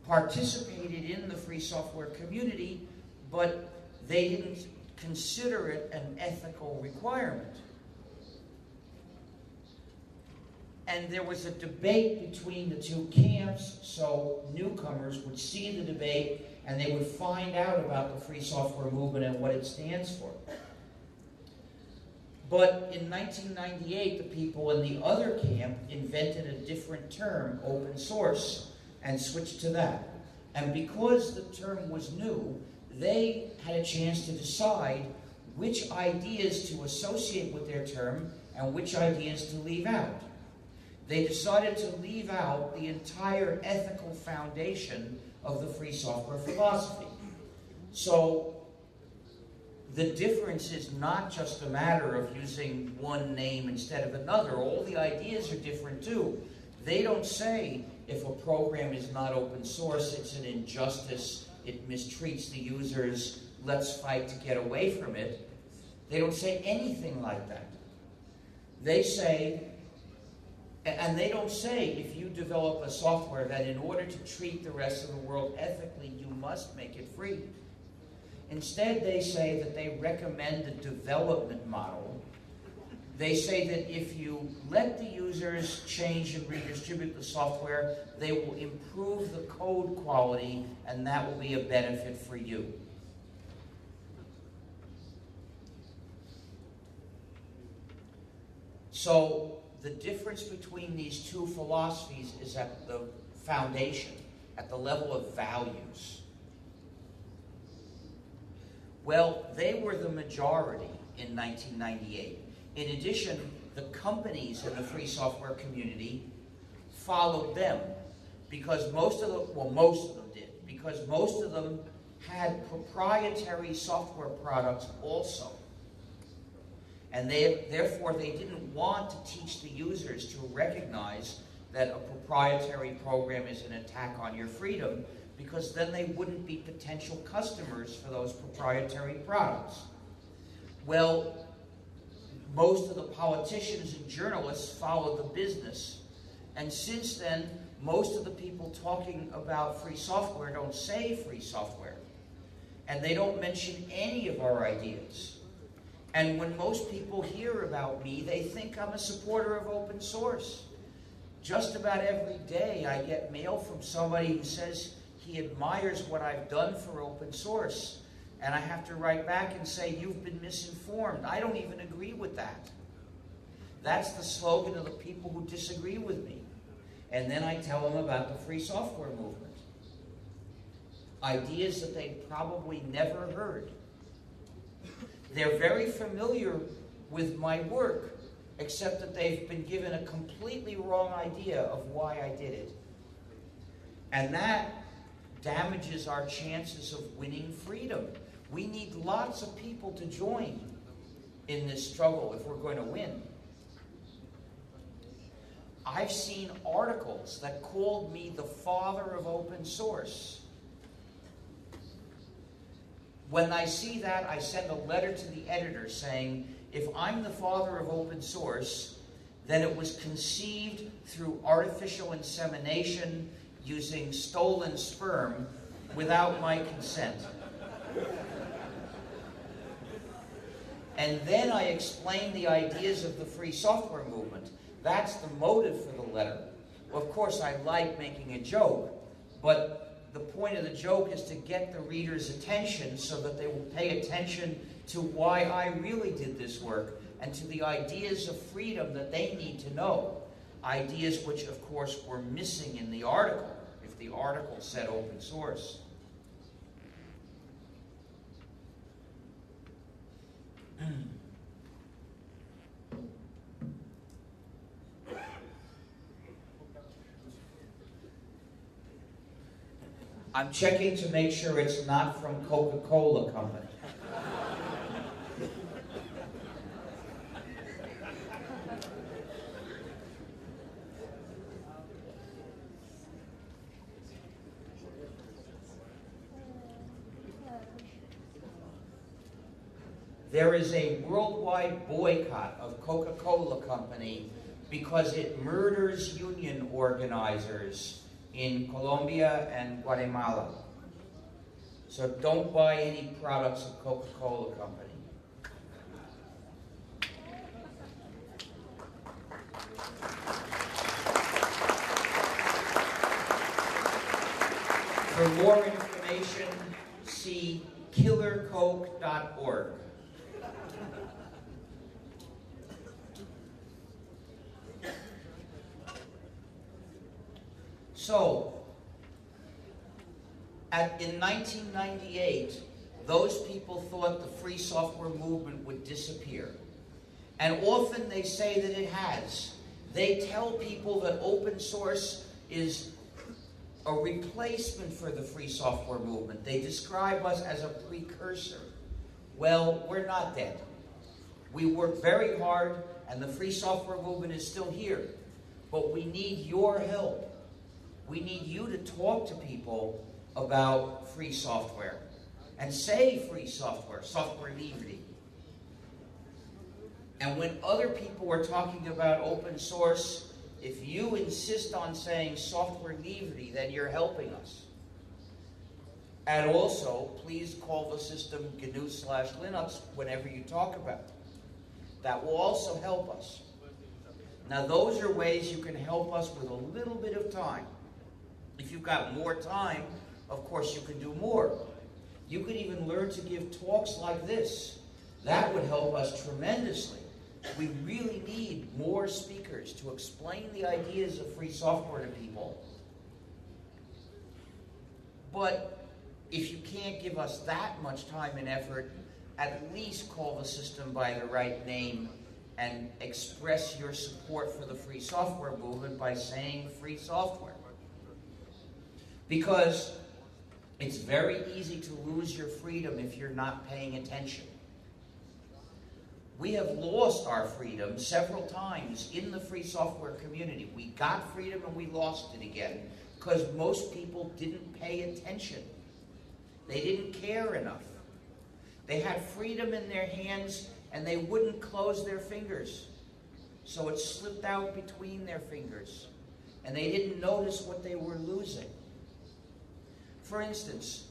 participated in the free software community, but they didn't consider it an ethical requirement. And there was a debate between the two camps, so newcomers would see the debate and they would find out about the free software movement and what it stands for. But in 1998, the people in the other camp invented a different term, open source, and switched to that. And because the term was new, they had a chance to decide which ideas to associate with their term and which ideas to leave out. They decided to leave out the entire ethical foundation of the free software philosophy. So the difference is not just a matter of using one name instead of another. All the ideas are different too. They don't say if a program is not open source, it's an injustice, it mistreats the users, let's fight to get away from it. They don't say anything like that. They say, and they don't say if you develop a software that in order to treat the rest of the world ethically, you must make it free. Instead, they say that they recommend a development model. They say that if you let the users change and redistribute the software, they will improve the code quality, and that will be a benefit for you. So the difference between these two philosophies is at the foundation, at the level of values. Well, they were the majority in 1998. In addition, the companies in the free software community followed them because most of them did, because most of them had proprietary software products also. And therefore, they didn't want to teach the users to recognize that a proprietary program is an attack on your freedom, because then they wouldn't be potential customers for those proprietary products. Well, most of the politicians and journalists follow the business. And since then, most of the people talking about free software don't say free software. And they don't mention any of our ideas. And when most people hear about me, they think I'm a supporter of open source. Just about every day I get mail from somebody who says he admires what I've done for open source. And I have to write back and say, you've been misinformed. I don't even agree with that. That's the slogan of the people who disagree with me. And then I tell them about the free software movement. Ideas that they probably never heard. They're very familiar with my work, except that they've been given a completely wrong idea of why I did it. And that damages our chances of winning freedom. We need lots of people to join in this struggle if we're going to win. I've seen articles that called me the father of open source. When I see that, I send a letter to the editor saying, if I'm the father of open source, then it was conceived through artificial insemination using stolen sperm without my consent. And then I explain the ideas of the free software movement. That's the motive for the letter. Of course, I like making a joke, but the point of the joke is to get the reader's attention so that they will pay attention to why I really did this work and to the ideas of freedom that they need to know. Ideas which, of course, were missing in the article, if the article said open source. I'm checking to make sure it's not from Coca-Cola Company. There is a worldwide boycott of Coca-Cola Company because it murders union organizers in Colombia and Guatemala. So don't buy any products of Coca-Cola Company. For more information, see killercoke.org. So, in 1998, those people thought the free software movement would disappear. And often they say that it has. They tell people that open source is a replacement for the free software movement. They describe us as a precursor. Well, we're not that. We work very hard, and the free software movement is still here. But we need your help. We need you to talk to people about free software. And say free software, software liberty. And when other people are talking about open source, if you insist on saying software liberty, then you're helping us. And also, please call the system GNU/Linux whenever you talk about it. That will also help us. Now, those are ways you can help us with a little bit of time. If you've got more time, of course you can do more. You could even learn to give talks like this. That would help us tremendously. We really need more speakers to explain the ideas of free software to people. But if you can't give us that much time and effort, at least call the system by the right name and express your support for the free software movement by saying free software. Because it's very easy to lose your freedom if you're not paying attention. We have lost our freedom several times in the free software community. We got freedom and we lost it again because most people didn't pay attention. They didn't care enough. They had freedom in their hands and they wouldn't close their fingers. So it slipped out between their fingers and they didn't notice what they were losing. For instance,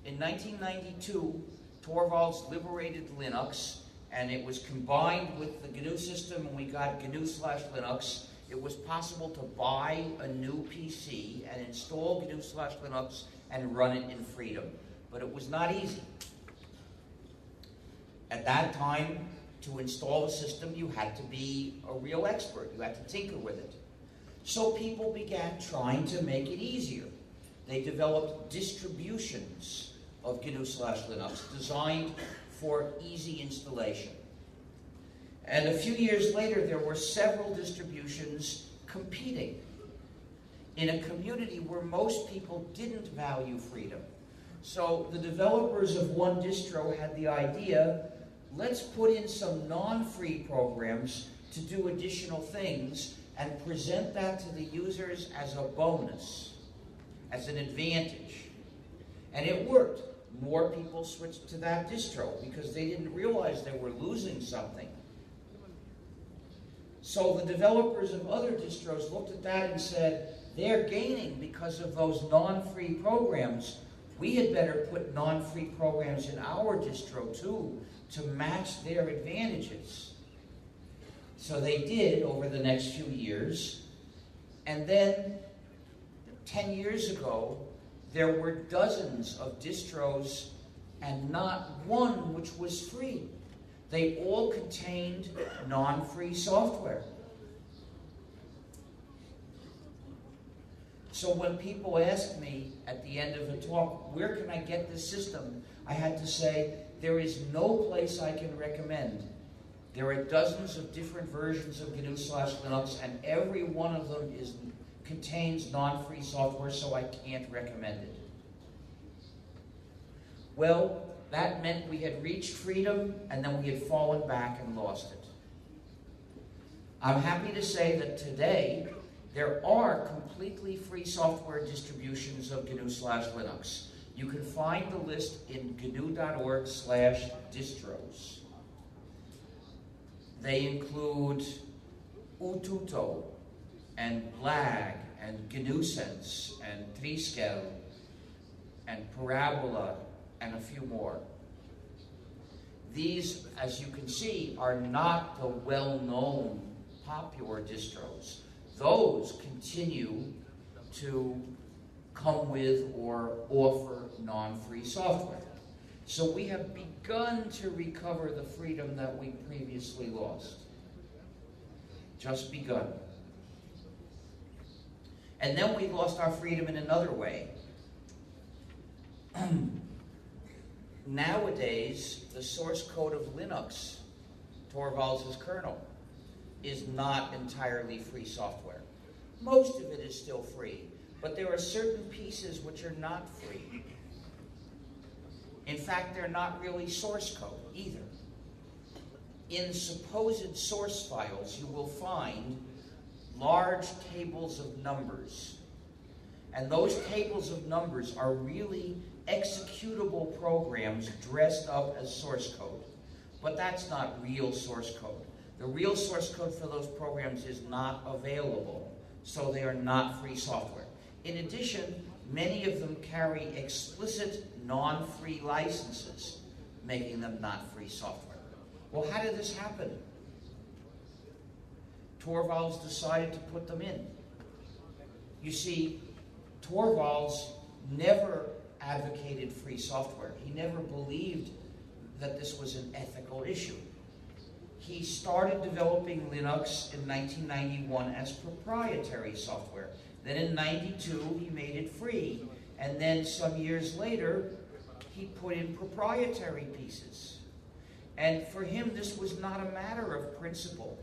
in 1992, Torvalds liberated Linux, and it was combined with the GNU system, and we got GNU/Linux. It was possible to buy a new PC and install GNU/Linux and run it in freedom. But it was not easy. At that time, to install the system, you had to be a real expert. You had to tinker with it. So people began trying to make it easier. They developed distributions of GNU/Linux designed for easy installation. And a few years later, there were several distributions competing in a community where most people didn't value freedom. So the developers of one distro had the idea, let's put in some non-free programs to do additional things and present that to the users as a bonus, as an advantage. And it worked. More people switched to that distro because they didn't realize they were losing something. So the developers of other distros looked at that and said, they're gaining because of those non-free programs. We had better put non-free programs in our distro too to match their advantages. So they did over the next few years. And then 10 years ago, there were dozens of distros and not one which was free. They all contained non-free software. So when people ask me at the end of a talk, where can I get this system? I had to say, there is no place I can recommend. There are dozens of different versions of GNU/Linux, and every one of them contains non-free software, so I can't recommend it. Well, that meant we had reached freedom, and then we had fallen back and lost it. I'm happy to say that today, there are completely free software distributions of GNU/Linux. You can find the list in gnu.org/distros. They include Ututo, and Blag, and GNU-Sense, and Triskel, and Parabola, and a few more. These, as you can see, are not the well-known popular distros. Those continue to come with or offer non-free software. So we have begun to recover the freedom that we previously lost. Just begun. And then we lost our freedom in another way. Nowadays, the source code of Linux, Torvalds' kernel, is not entirely free software. Most of it is still free, but there are certain pieces which are not free. In fact, they're not really source code either. In supposed source files, you will find large tables of numbers. And those tables of numbers are really executable programs dressed up as source code. But that's not real source code. The real source code for those programs is not available, so they are not free software. In addition, many of them carry explicit non-free licenses, making them not free software. Well, how did this happen? Torvalds decided to put them in. You see, Torvalds never advocated free software. He never believed that this was an ethical issue. He started developing Linux in 1991 as proprietary software. Then in 92, he made it free. And then some years later, he put in proprietary pieces. And for him, this was not a matter of principle.